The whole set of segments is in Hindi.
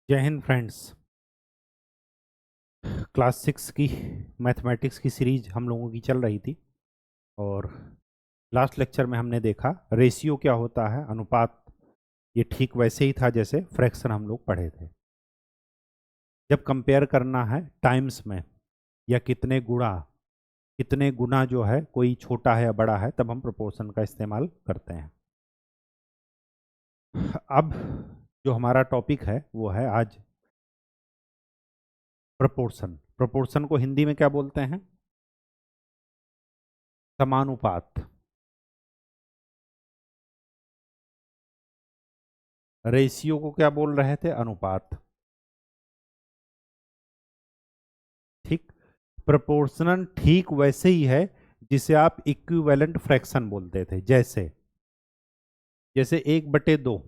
जय हिंद फ्रेंड्स। क्लास 6 की मैथमेटिक्स की सीरीज हम लोगों की चल रही थी और लास्ट लेक्चर में हमने देखा रेशियो क्या होता है, अनुपात। ये ठीक वैसे ही था जैसे फ्रैक्शन हम लोग पढ़े थे। जब कंपेयर करना है टाइम्स में या कितने गुना जो है कोई छोटा है या बड़ा है, तब हम प्रोपोर्शन का इस्तेमाल करते हैं। अब जो हमारा टॉपिक है वो है आज प्रोपोर्शन। प्रोपोर्शन को हिंदी में क्या बोलते हैं? समानुपात। रेशियो को क्या बोल रहे थे? अनुपात। ठीक। प्रोपोर्शनल ठीक वैसे ही है जिसे आप इक्विवेलेंट फ्रैक्शन बोलते थे। जैसे जैसे 1/2,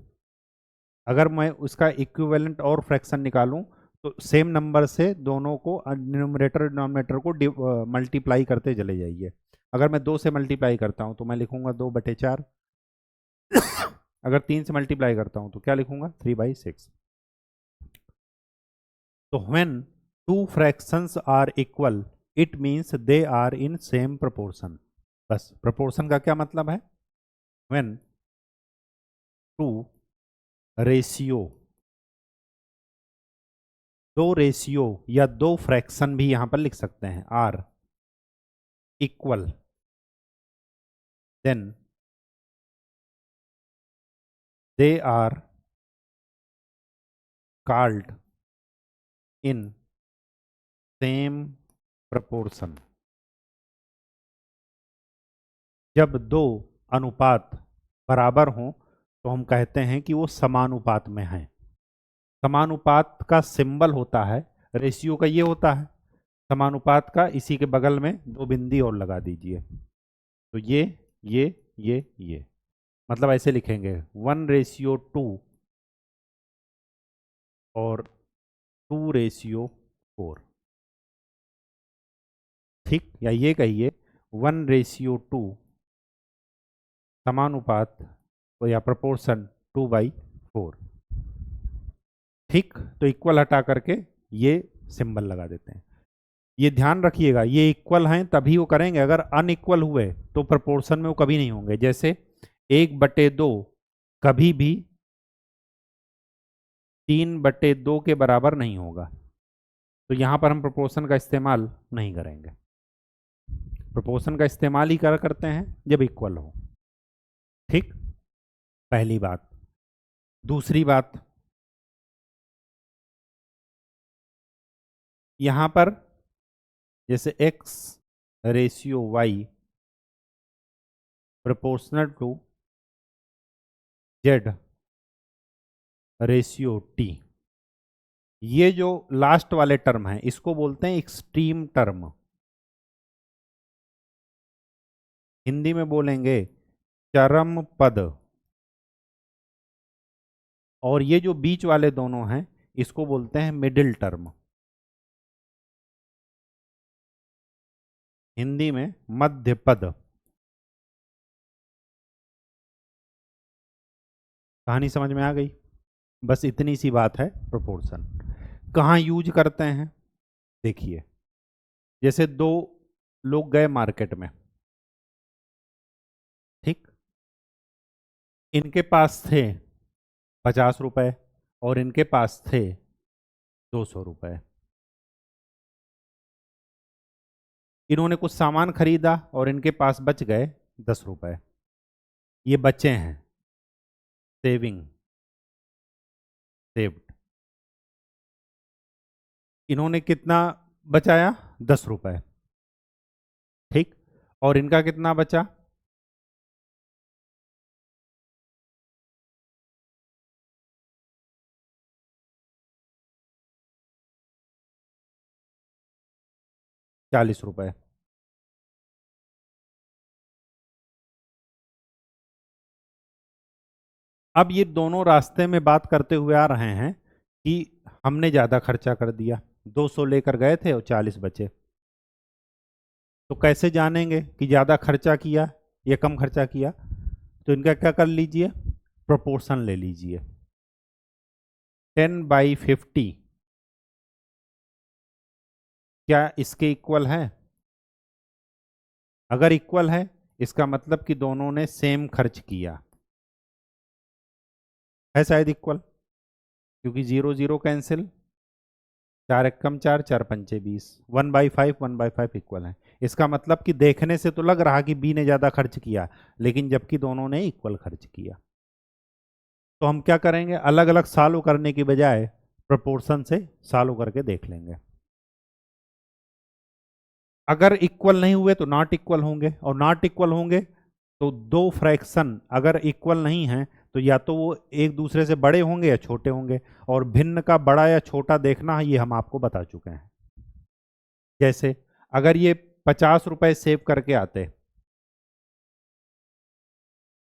अगर मैं उसका इक्विवेलेंट और फ्रैक्शन निकालूं तो सेम नंबर से दोनों को न्यूमरेटर डिनोमिनेटर को मल्टीप्लाई करते चले जाइए। अगर मैं 2 से मल्टीप्लाई करता हूं तो मैं लिखूंगा 2/4। अगर 3 से मल्टीप्लाई करता हूं तो क्या लिखूंगा? 3/6। तो when two fractions are equal, it means they are in same proportion। बस proportion का क्या मतलब है? when two रेशियो, दो रेशियो या दो फ्रैक्शन भी यहां पर लिख सकते हैं, are equal, then they are called in same proportion। जब दो अनुपात बराबर हों तो हम कहते हैं कि वो समानुपात में हैं। समानुपात का सिंबल होता है, रेशियो का ये होता है, समानुपात का इसी के बगल में 2 बिंदी और लगा दीजिए। तो ये मतलब ऐसे लिखेंगे 1:2 और 2:4। ठीक, या ये कहिए 1:2 समानुपात या प्रोपोर्शन 2/4। ठीक, तो इक्वल हटा करके ये सिंबल लगा देते हैं। ये ध्यान रखिएगा, ये इक्वल हैं तभी वो करेंगे, अगर अनइक्वल हुए तो प्रोपोर्शन में वो कभी नहीं होंगे। जैसे 1/2 कभी भी 3/2 के बराबर नहीं होगा, तो यहां पर हम प्रोपोर्शन का इस्तेमाल नहीं करेंगे। प्रोपोर्शन का इस्तेमाल ही करते हैं जब इक्वल हो। ठीक, पहली बात। दूसरी बात, यहां पर जैसे x/y प्रोपोर्शनल टू z/t, ये जो लास्ट वाले टर्म है इसको बोलते हैं एक्सट्रीम टर्म। हिंदी में बोलेंगे चरम पद। और ये जो बीच वाले दोनों हैं इसको बोलते हैं मिडिल टर्म। हिंदी में मध्य पद। कहानी समझ में आ गई? बस इतनी सी बात है। प्रोपोर्शन कहाँ यूज करते हैं? देखिए, जैसे दो लोग गए मार्केट में, ठीक, इनके पास थे 50 रुपए और इनके पास थे 200 रुपए। इन्होंने कुछ सामान खरीदा और इनके पास बच गए 10 रुपए। ये बचे हैं, सेविंग, सेव्ड। इन्होंने कितना बचाया? 10 रुपए। ठीक, और इनका कितना बचा? 40 रुपए। अब ये दोनों रास्ते में बात करते हुए आ रहे हैं कि हमने ज़्यादा खर्चा कर दिया, 200 लेकर गए थे और 40 बचे। तो कैसे जानेंगे कि ज़्यादा खर्चा किया या कम खर्चा किया? तो इनका क्या कर लीजिए, प्रोपोर्शन ले लीजिए। 10/50 क्या इसके इक्वल है? अगर इक्वल है इसका मतलब कि दोनों ने सेम खर्च किया है, शायद इक्वल, क्योंकि 0 0 कैंसिल, 4 एकम 4, 4 पंचे 20, 1/5 1/5 इक्वल है। इसका मतलब कि देखने से तो लग रहा कि बी ने ज़्यादा खर्च किया, लेकिन जबकि दोनों ने इक्वल खर्च किया। तो हम क्या करेंगे, अलग अलग सॉल्व करने की बजाय प्रोपोर्शन से सॉल्व करके देख लेंगे। अगर इक्वल नहीं हुए तो नॉट इक्वल होंगे, और नॉट इक्वल होंगे तो दो फ्रैक्शन अगर इक्वल नहीं हैं तो या तो वो एक दूसरे से बड़े होंगे या छोटे होंगे, और भिन्न का बड़ा या छोटा देखना ये हम आपको बता चुके हैं। जैसे अगर ये 50 रुपए सेव करके आते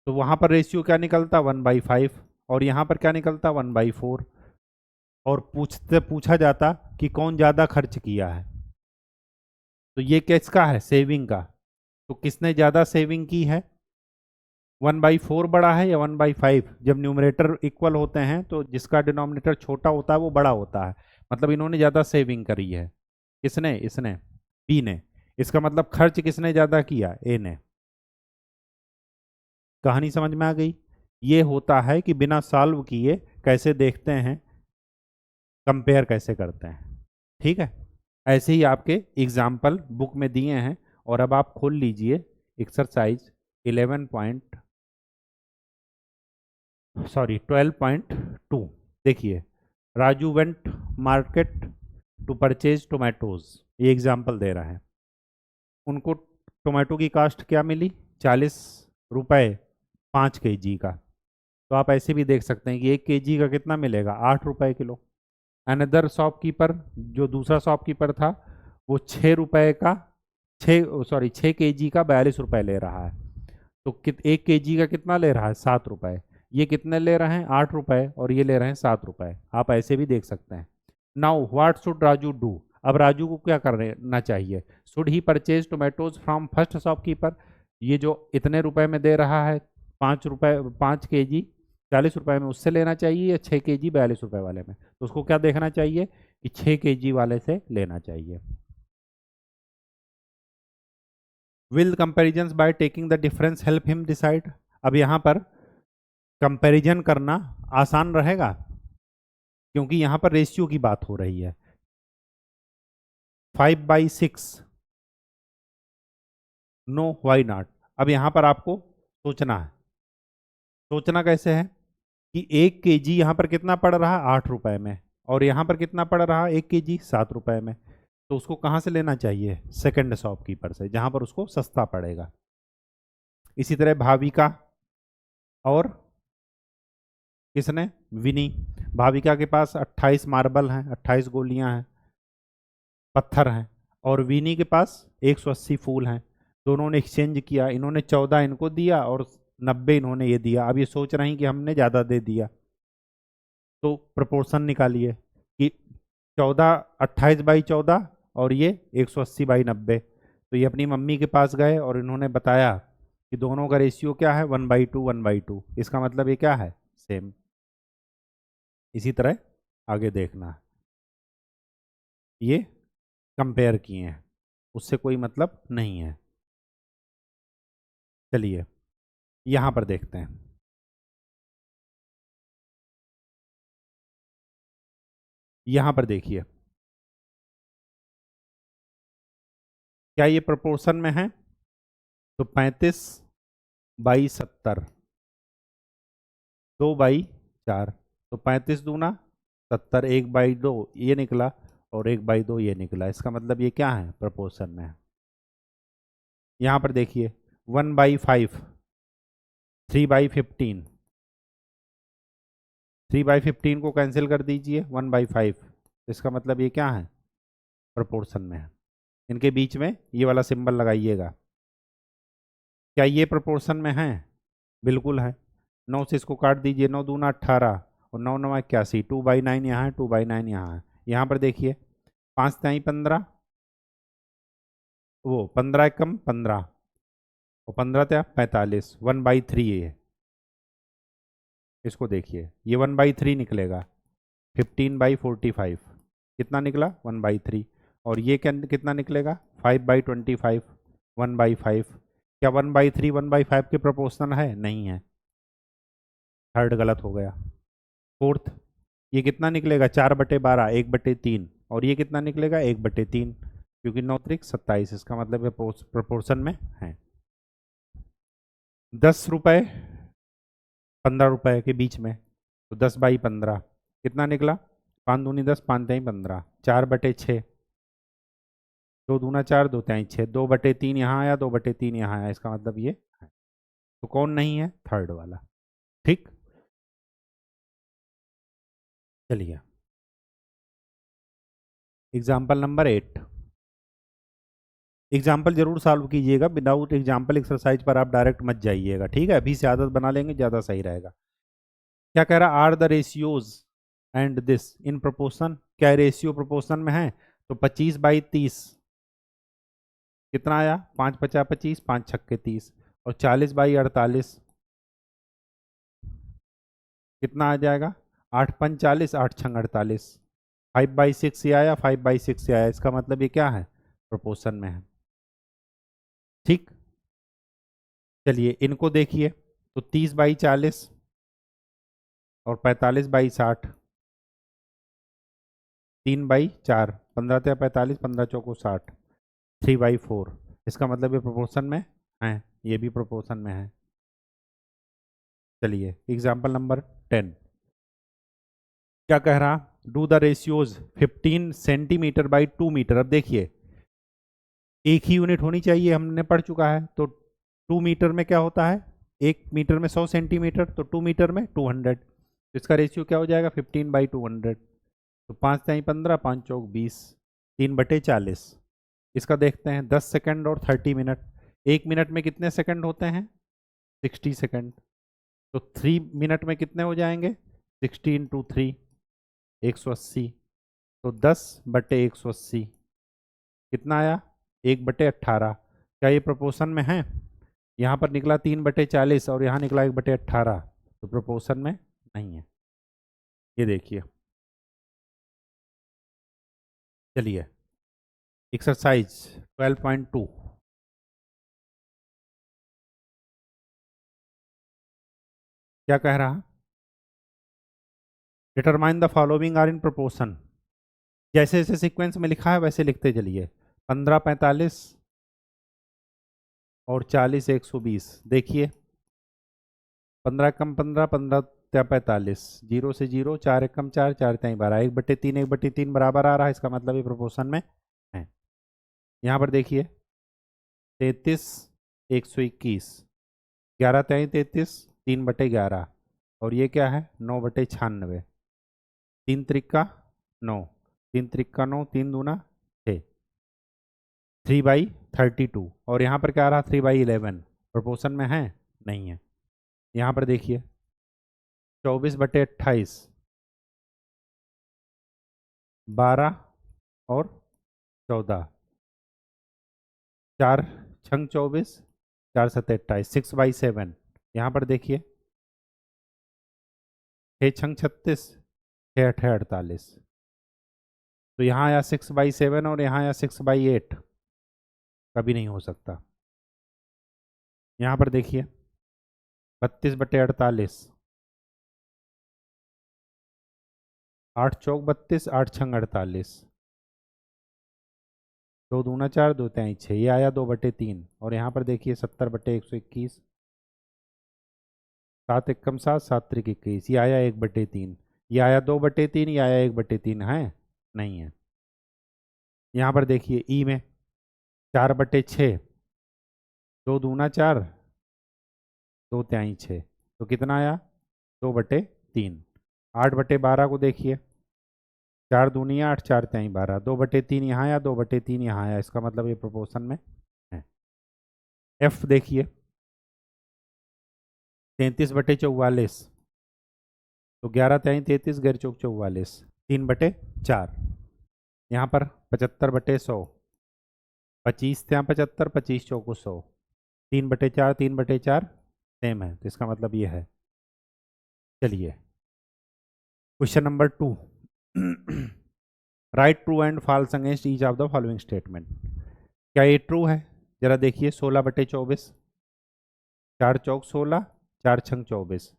तो वहां पर रेशियो क्या निकलता, 1/5, और यहाँ पर क्या निकलता, 1/4, और पूछा जाता कि कौन ज़्यादा खर्च किया है, तो ये किसका है, सेविंग का। तो किसने ज़्यादा सेविंग की है, 1/4 बड़ा है या 1/5? जब न्यूमरेटर इक्वल होते हैं तो जिसका डिनोमिनेटर छोटा होता है वो बड़ा होता है, मतलब इन्होंने ज़्यादा सेविंग करी है। किसने, इसने, बी ने। इसका मतलब खर्च किसने ज़्यादा किया, ए ने। कहानी समझ में आ गई? ये होता है कि बिना सॉल्व किए कैसे देखते हैं, कंपेयर कैसे करते हैं। ठीक है, ऐसे ही आपके एग्जाम्पल बुक में दिए हैं, और अब आप खोल लीजिए एक्सरसाइज 12.2। देखिए, Raju went market to purchase tomatoes, ये एग्जाम्पल दे रहा है। उनको टोमेटो की कास्ट क्या मिली, 40 रुपए 5 kg का। तो आप ऐसे भी देख सकते हैं कि 1 kg का कितना मिलेगा, 8 रुपए किलो। अनदर शॉपकीपर, जो दूसरा शॉपकीपर था, वो 6 रुपए का 6 kg का 42 रुपए ले रहा है। तो 1 kg का कितना ले रहा है, 7 रुपए। ये कितने ले रहे हैं, 8 रुपए, और ये ले रहे हैं 7 रुपए। आप ऐसे भी देख सकते हैं। Now what should Raju do, अब राजू को क्या करना चाहिए, should he purchase tomatoes from first shopkeeper, ये जो इतने रुपए में दे रहा है 5 kg 40 रुपए में, उससे लेना चाहिए, या 6 kg 42 रुपए वाले में। तो उसको क्या देखना चाहिए कि 6 kg वाले से लेना चाहिए। Will comparison by taking the difference help him decide, अब यहाँ पर कंपैरिजन करना आसान रहेगा, क्योंकि यहाँ पर रेशियो की बात हो रही है। 5/6, नो वाई नॉट। अब यहाँ पर आपको सोचना है। सोचना कैसे है कि 1 kg यहाँ पर कितना पड़ रहा है, 8 रुपए में, और यहाँ पर कितना पड़ रहा है 1 kg 7 रुपए में। तो उसको कहाँ से लेना चाहिए, सेकंड शॉपकीपर से, जहाँ पर उसको सस्ता पड़ेगा। इसी तरह भाविका और किसने, विनी। भाविका के पास 28 मार्बल हैं, 28 गोलियां हैं, पत्थर हैं, और विनी के पास 180 फूल हैं। दोनों ने एक्सचेंज किया, इन्होंने 14 इनको दिया और 90 इन्होंने ये दिया। अब ये सोच रहे हैं कि हमने ज़्यादा दे दिया, तो प्रपोर्शन निकालिए कि 14 28/14 और ये 180/90। तो ये अपनी मम्मी के पास गए और इन्होंने बताया कि दोनों का रेशियो क्या है, 1/2 1/2। इसका मतलब ये क्या है, सेम। इसी तरह आगे देखना, ये कंपेयर किए हैं, उससे कोई मतलब नहीं है। चलिए यहाँ पर देखते हैं। यहाँ पर देखिए, क्या ये प्रोपोर्शन में है, तो 35/70, 2/4, तो 35 दूना 70, 1/2 ये निकला, और 1/2 ये निकला। इसका मतलब ये क्या है, प्रोपोर्शन में है। यहाँ पर देखिए 1/5, 3/15, 3/15 को कैंसिल कर दीजिए, 1/5। इसका मतलब ये क्या है, प्रोपोर्शन में है। इनके बीच में ये वाला सिंबल लगाइएगा। क्या ये प्रोपोर्शन में है, बिल्कुल है। 9 से इसको काट दीजिए, 9 दूना 18, और 9 9 81, 2/9 यहाँ है, 2/9 यहाँ है। यहाँ पर देखिए 5 3 15, वो 15 एकम 15, और 15 त्या 45, 1/3 ये है। इसको देखिए, ये 1/3 निकलेगा। 15/45 कितना निकला 1/3। और ये कितना निकलेगा 5/25 1/5। क्या 1/3 1/5 के प्रोपोर्शनल है? नहीं है, थर्ड गलत हो गया। फोर्थ, ये कितना निकलेगा 4/12 1/3। और ये कितना निकलेगा 1/3 क्योंकि 9 त्रिक 27, इसका मतलब ये प्रोपोर्शन में है। 10 रुपए 15 रुपए के बीच में, तो 10/15 कितना निकला 5 दूनी 10 5 तिहाई 15 4/6 2 दूना 4 2 तिहाई 6 2/3 यहाँ आया 2/3 यहाँ आया, इसका मतलब ये है। तो कौन नहीं है? थर्ड वाला। ठीक, चलिए एग्जाम्पल नंबर 8। एग्जाम्पल जरूर सॉल्व कीजिएगा, विदाउट एग्जाम्पल एक्सरसाइज पर आप डायरेक्ट मत जाइएगा, ठीक है? अभी से आदत बना लेंगे ज़्यादा सही रहेगा। क्या कह रहा? Are the ratios and this in proportion. क्या रेशियो प्रोपोर्शन में है? तो 25/30 कितना आया 5×5 = 25 5×6 = 30। और 40/48 कितना आ जाएगा 8×5 = 40 8×6 = 48। 5/6 से आया 5/6 से आया, इसका मतलब ये क्या है? प्रोपोर्शन में है। ठीक, चलिए इनको देखिए, तो 30/40 और 45/60 3/4 15 × 45 15 × 4 60 3/4, इसका मतलब ये प्रोपोर्शन में है, ये भी प्रोपोर्शन में है। चलिए एग्जाम्पल नंबर 10। क्या कह रहा? Do the ratios 15 centimetre by 2 metre. अब देखिए एक ही यूनिट होनी चाहिए, हमने पढ़ चुका है। तो 2 मीटर में क्या होता है? 1 मीटर में 100 सेंटीमीटर, तो 2 मीटर में 200। तो इसका रेशियो क्या हो जाएगा 15/200। तो 5 तिहाई 15 5 चौक 20 3/40। इसका देखते हैं 10 सेकंड और 30 मिनट। 1 मिनट में कितने सेकंड होते हैं? 60 सेकंड। तो 3 मिनट में कितने हो जाएंगे? 60 × 3 180। तो 10/180 कितना आया 1/18। क्या ये प्रोपोर्शन में है? यहाँ पर निकला 3/40 और यहाँ निकला 1/18, तो प्रोपोर्शन में नहीं है। ये देखिए, चलिए एक्सरसाइज 12.2। क्या कह रहा? Determine the following are in proportion. जैसे जैसे सीक्वेंस में लिखा है वैसे लिखते चलिए। 15/45 और 40/120। देखिए 15 कम 15 15×45 0 से 0 4 कम 4 4 तिहाई 12 1/3 1/3 बराबर आ रहा है, इसका मतलब ये प्रोपोर्शन में है। यहाँ पर देखिए 33 121 11 तिहाई 33 3/11 और ये क्या है 9/96 3 त्रिका 9 3 त्रिका 9 3 दूना 6 3/32। और यहाँ पर क्या आ रहा 3/11, प्रोपोर्शन में है? नहीं है। यहाँ पर देखिए 24/28 12 और 14 4 छंग 24 4 7 28 6/7। यहाँ पर देखिए 6 छंग 36 6 8 48। तो यहाँ आया 6/7 और यहाँ आया 6/8, कभी नहीं हो सकता। यहाँ पर देखिए 32/48 8 चौक 32 8 छंग 48 2 दूना 4 2 तिहाई 6, ये आया 2/3। और यहाँ पर देखिए 70/121 7 एकम 7 7 त्रिक 21, ये आया 1/3। ये आया 2/3, ये आया 1/3 है? नहीं है। यहाँ पर देखिए ई में 4/6 2 दूना 4 2 तिहाई 6, तो कितना आया 2/3। 8/12 को देखिए 4 दूनी 8 4 तिहाई 12 2/3 यहाँ आया 2/3 यहाँ आया, इसका मतलब ये प्रोपोर्शन में है। एफ देखिए 33/44 तो 11 तिहाई 33 गैर चौक 44 3/4। यहाँ पर 75/100 25 ત્યાં 75 25 चौको 100 3/4 3/4 सेम है, तो इसका मतलब ये है। चलिए question number 2। Write true and false against each of the following statement. क्या ये ट्रू है? जरा देखिए, 16/24, 4 चौक 16, 4 छंग 24,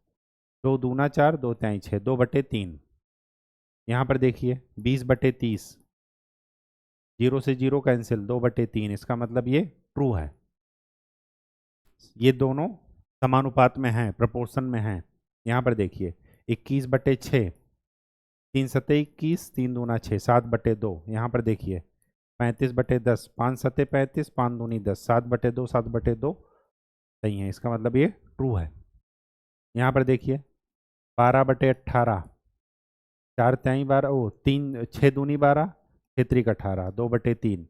2 दूना 4, 2 तिहाई 6, 2/3। यहाँ पर देखिए 20/30, 0 से 0 कैंसिल, 2/3, इसका मतलब ये ट्रू है। ये दोनों समानुपात में हैं, प्रपोर्शन में हैं। यहाँ पर देखिए 21/6, 3 सत्ते 21, 3 दूना 6, 7/2। यहाँ पर देखिए 35/10, 5 सत्ते 35, 5 दूनी 10, 7/2, 7/2 सही है, इसका मतलब ये ट्रू है। यहाँ पर देखिए 12/18, 4 तिहाई 12, 6 दूनी 12, 6 त्रिक 18, 2/3।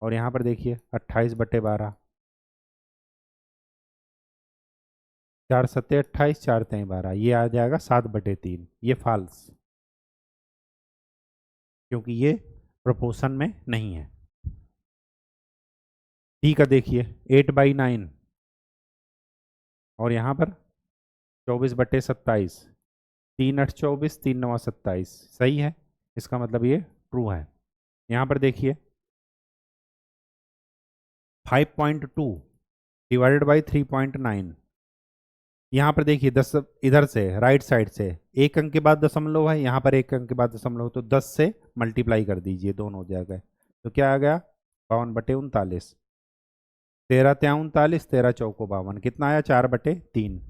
और यहाँ पर देखिए 28/12, 4 सत्ते 28, 4 तिहाई 12, ये आ जाएगा 7/3। ये फॉल्स, क्योंकि ये प्रोपोर्शन में नहीं है। ठीक है, देखिए 8/9, और यहाँ पर 24/27, 3 8 24, 3 9 27, सही है, इसका मतलब ये ट्रू है। यहाँ पर देखिए 5.2 डिवाइडेड बाई 3.9। यहाँ पर देखिए 10 इधर से राइट साइड से एक अंक के बाद दशमलव है, यहाँ पर एक अंक के बाद दशमलव, तो 10 से मल्टीप्लाई कर दीजिए, दोनों हो जाएगा। तो क्या आ गया? 52/39, 13 तिहाई 39, 13 चौको 52, कितना आया? 4/3।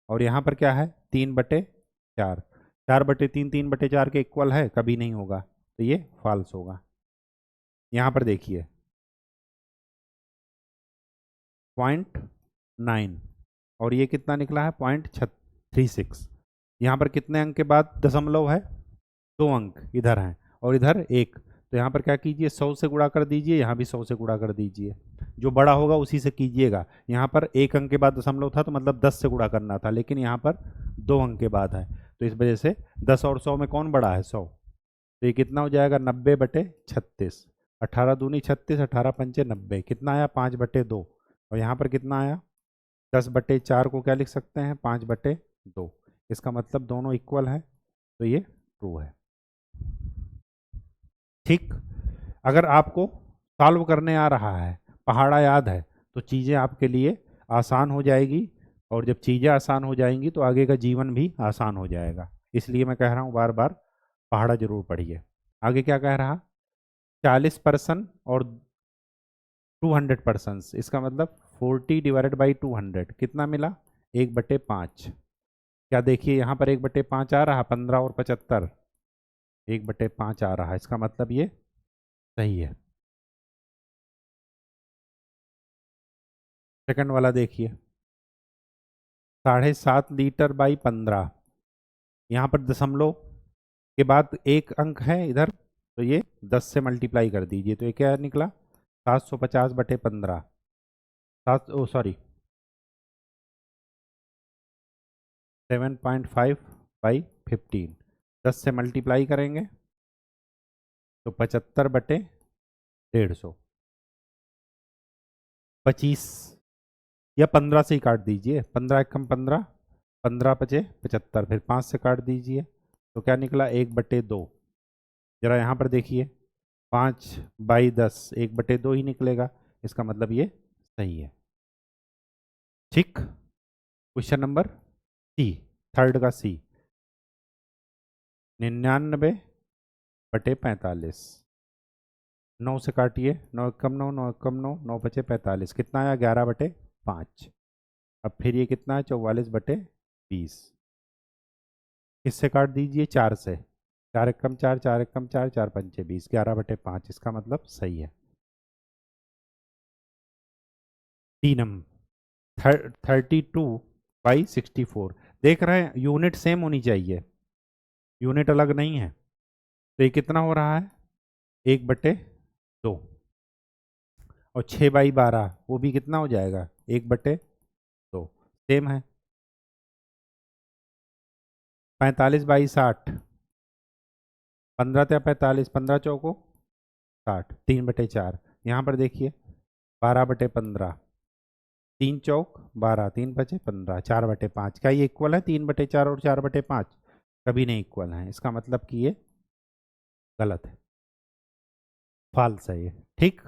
और यहाँ पर क्या है? 3/4, 4/3 3/4 के इक्वल है? कभी नहीं होगा, तो ये फॉल्स होगा। यहाँ पर देखिए 0.9, और ये कितना निकला है? 0.36। यहाँ पर कितने अंक के बाद दशमलव है? 2 अंक इधर हैं और इधर 1, तो यहाँ पर क्या कीजिए? 100 से गुणा कर दीजिए, यहाँ भी 100 से गुणा कर दीजिए, जो बड़ा होगा उसी से कीजिएगा। यहाँ पर 1 अंक के बाद दशमलव था, तो मतलब 10 से गुणा करना था, लेकिन यहाँ पर 2 अंक के बाद है, तो इस वजह से 10 और 100 में कौन बड़ा है? 100। तो ये कितना हो जाएगा? 90/36, 18 दूनी 36, 18 पंचे 90, कितना आया? 5/2। और यहाँ पर कितना आया? 10/4 को क्या लिख सकते हैं? 5/2। इसका मतलब दोनों इक्वल है, तो ये ट्रू है। ठीक, अगर आपको सॉल्व करने आ रहा है, पहाड़ा याद है, तो चीज़ें आपके लिए आसान हो जाएगी, और जब चीज़ें आसान हो जाएंगी तो आगे का जीवन भी आसान हो जाएगा। इसलिए मैं कह रहा हूँ बार बार पहाड़ा जरूर पढ़िए। आगे क्या कह रहा? 40% और 200%, इसका मतलब 40 डिवाइडेड बाई 200, कितना मिला? 1/5। क्या देखिए यहाँ पर 1/5 आ रहा? 15 और 75, 1/5 आ रहा है, इसका मतलब ये सही है। सेकंड वाला देखिए 7.5 लीटर/15, यहाँ पर दशमलव के बाद 1 अंक है इधर, तो ये 10 से मल्टीप्लाई कर दीजिए, तो ये क्या निकला? 750/15, 7.5/15, 10 से मल्टीप्लाई करेंगे तो 75/150, 25 या 15 से ही काट दीजिए, 15 एकम 15, 15 × 5 = 75, फिर 5 से काट दीजिए, तो क्या निकला? 1/2। जरा यहाँ पर देखिए 5/10, 1/2 ही निकलेगा, इसका मतलब ये सही है। ठीक, क्वेश्चन नंबर सी, थर्ड का सी, 99/45, 9 से काटिए, 9 एकम 9, 9 एकम 9, 9 × 5 = 45, कितना आया? 11/5। अब फिर ये कितना है? 44/20, किससे काट दीजिए? 4 से, 4 एकम 4, 4 एकम 4, 4 पंचे 20, 11/5, इसका मतलब सही है। 32/64, देख रहे हैं यूनिट सेम होनी चाहिए, यूनिट अलग नहीं है, तो ये कितना हो रहा है? 1/2। और 6/12 वो भी कितना हो जाएगा? 1/2, सेम है। 45/60, 15 × 45, 15 चौको 60, 3/4। यहाँ पर देखिए 12/15, 3 चौक 12, 3 × 5 = 15, 4/5। क्या ये इक्वल है? 3/4 और 4/5 कभी नहीं इक्वल है, इसका मतलब कि ये गलत है, फाल्स है ये। ठीक।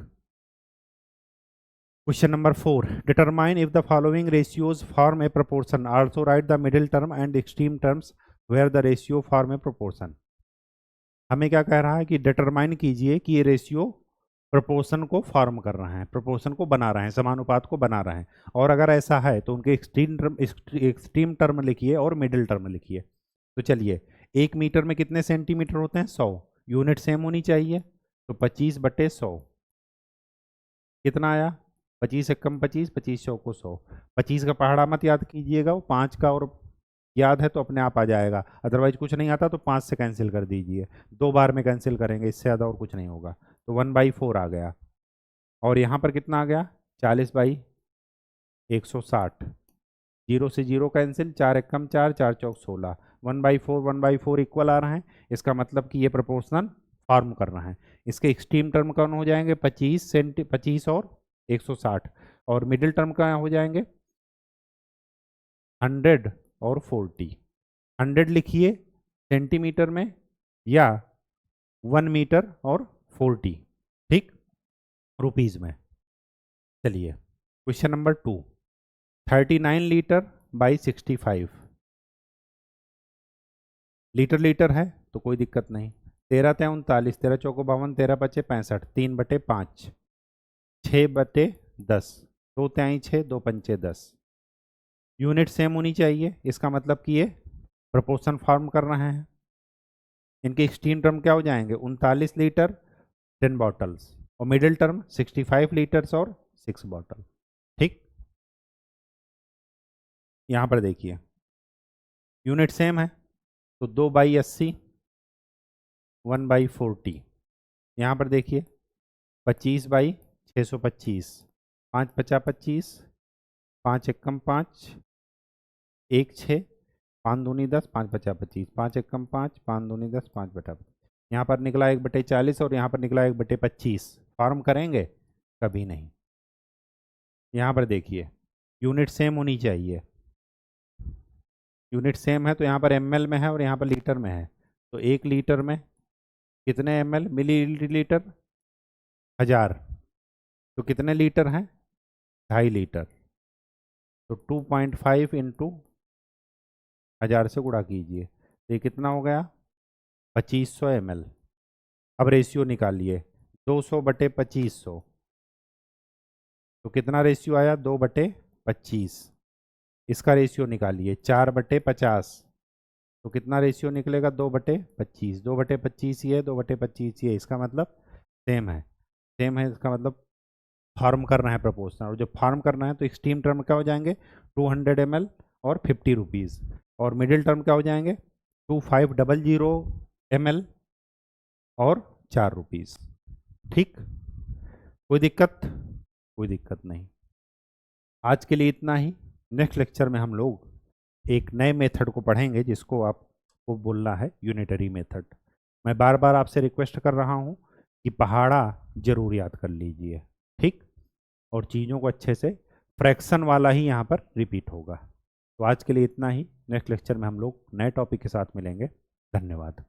Question number 4, determine if the following ratios form a proportion, also write the middle term and extreme terms where the ratio form a proportion. हमें क्या कह रहा है कि डिटरमाइन कीजिए कि ये रेशियो प्रोपोर्शन को फॉर्म कर रहे हैं, प्रोपोर्शन को बना रहे हैं, समानुपात को बना रहे हैं, और अगर ऐसा है तो उनके एक्सट्रीम टर्म लिखिए और मिडिल टर्म लिखिए। तो चलिए, 1 मीटर में कितने सेंटीमीटर होते हैं? 100। यूनिट सेम होनी चाहिए, तो 25/100 कितना आया? 25 एकम 25, 25 चौको 100। 25 का पहाड़ा मत याद कीजिएगा, वो 5 का और याद है तो अपने आप आ जाएगा, अदरवाइज कुछ नहीं आता तो 5 से कैंसिल कर दीजिए, 2 बार में कैंसिल करेंगे, इससे ज़्यादा और कुछ नहीं होगा। तो 1/4 आ गया, और यहाँ पर कितना आ गया? 40/160। 0 से 0 कैंसिल, 4 एकम 4, 4 चौक 16। 1/4 इक्वल आ रहा है, इसका मतलब कि ये प्रोपोर्शनल फॉर्म कर रहा है। इसके एक्सट्रीम टर्म कौन हो जाएंगे? 25 और 160, और मिडिल टर्म क्या हो जाएंगे? 100 और 40। 100 लिखिए सेंटीमीटर में, या 1 मीटर और 40, ठीक, रुपीज में। चलिए, question number 2, 39 litre by 65। Litre litre है तो कोई दिक्कत नहीं। 13 × 39, 13 चौको 52, 13 × 5 = 65, 3/5, 6/10, 2 × 6, 2 × 10। यूनिट सेम होनी चाहिए, इसका मतलब कि ये प्रोपोर्शन फॉर्म कर रहे हैं। इनके एक्सट्रीम टर्म क्या हो जाएंगे? 39 लीटर 10 बॉटल्स, और मिडिल टर्म 65 लीटर्स और 6 बॉटल। ठीक, यहाँ पर देखिए यूनिट सेम है, तो 2/80, 1/40। यहाँ पर देखिए 25/625, 5 × 50 = 25, 5 एकम 5, 1 6, 5 दूनी 10, 5 × 50 = 25, 5 एकम 5, 5 दूनी 10, 5/50। यहाँ पर निकला 1/40 और यहाँ पर निकला 1/25। फॉर्म करेंगे? कभी नहीं। यहाँ पर देखिए यूनिट सेम होनी चाहिए, यूनिट सेम है तो यहाँ पर ml में है और यहाँ पर लीटर में है, तो 1 लीटर में कितने ml? मिलीलीटर 1000, तो कितने लीटर हैं? 2.5 लीटर, तो 2.5 × 1000 से गुणा कीजिए, तो ये कितना हो गया? 2500 ml। अब रेशियो निकालिए, 200/2500, तो कितना रेशियो आया? 2/25। इसका रेशियो निकालिए, 4/50, तो कितना रेशियो निकलेगा? 2/25। 2/25 ये, 2/25 ये, इसका मतलब सेम है, सेम है, इसका मतलब फॉर्म करना है प्रोपोर्शनल, और जब फॉर्म करना है तो एक्सट्रीम टर्म क्या हो जाएंगे? 200 ml और 50 रुपीज़, और मिडिल टर्म क्या हो जाएंगे? 2500 ml और 4 रुपीज़। ठीक, कोई दिक्कत? कोई दिक्कत नहीं। आज के लिए इतना ही। नेक्स्ट लेक्चर में हम लोग एक नए मेथड को पढ़ेंगे जिसको आपको बोलना है यूनिटरी मेथड। मैं बार बार आपसे रिक्वेस्ट कर रहा हूँ कि पहाड़ा जरूर याद कर लीजिए, ठीक, और चीज़ों को अच्छे से, फ्रैक्शन वाला ही यहाँ पर रिपीट होगा। तो आज के लिए इतना ही। नेक्स्ट लेक्चर में हम लोग नए टॉपिक के साथ मिलेंगे। धन्यवाद।